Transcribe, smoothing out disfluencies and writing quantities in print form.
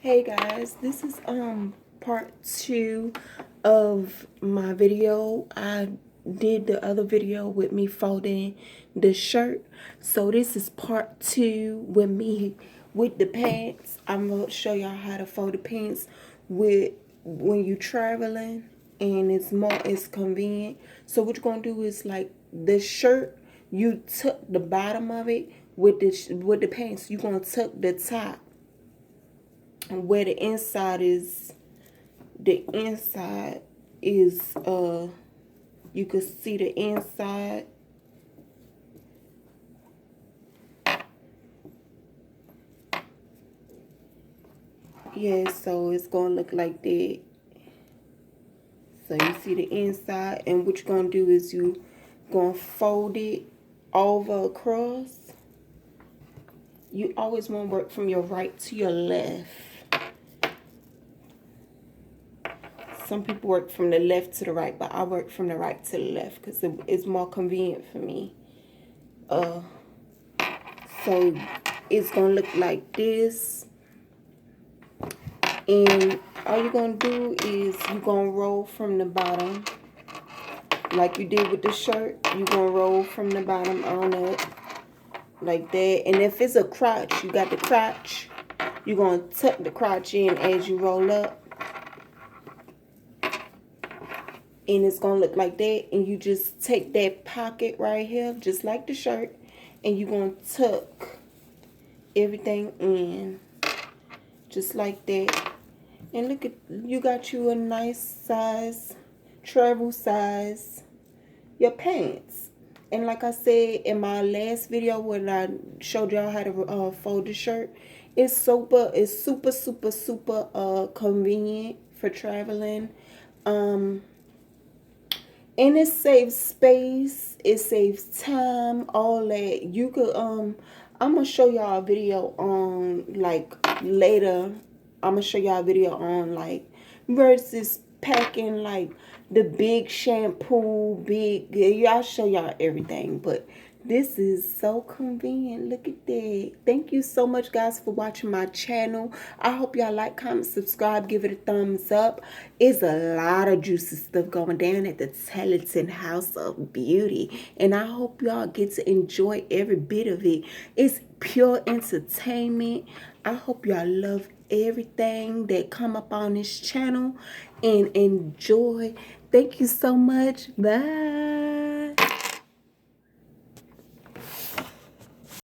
Hey guys, this is part 2 of my video. I did the other video with me folding the shirt. So this is part 2 with me with the pants. I'm gonna show y'all how to fold the pants with when you traveling and it's convenient. So what you're gonna do is like the shirt, you tuck the bottom of it with the pants. You're gonna tuck the top where the inside is. You can see the inside. Yeah, so it's gonna look like that. So you see the inside, and what you're gonna do is you gonna fold it over across. You always want to work from your right to your left. Some people work from the left to the right, but I work from the right to the left because it's more convenient for me. So it's gonna look like this, and all you're gonna do is you're gonna roll from the bottom like you did with the shirt. You're gonna roll from the bottom on up like that. And if it's a crotch, you got the crotch, you're gonna tuck the crotch in as you roll up, and it's gonna look like that. And you just take that pocket right here, just like the shirt, and you're gonna tuck everything in just like that. And look at, you got you a nice size, travel size, your pants. And like I said in my last video when I showed y'all how to fold the shirt, it's super convenient for traveling. And it saves space, it saves time, all that. You could I'm gonna show y'all a video on like later. I'm gonna show y'all a video on like versus packing like the big shampoo, big, y'all show y'all everything, but this is so convenient. Look at that. Thank you so much, guys, for watching my channel. I hope y'all like, comment, subscribe, give it a thumbs up. It's a lot of juicy stuff going down at the Talented House of Beauty, and I hope y'all get to enjoy every bit of it. It's pure entertainment. I hope y'all love everything that come up on this channel and enjoy. Thank you so much. Bye.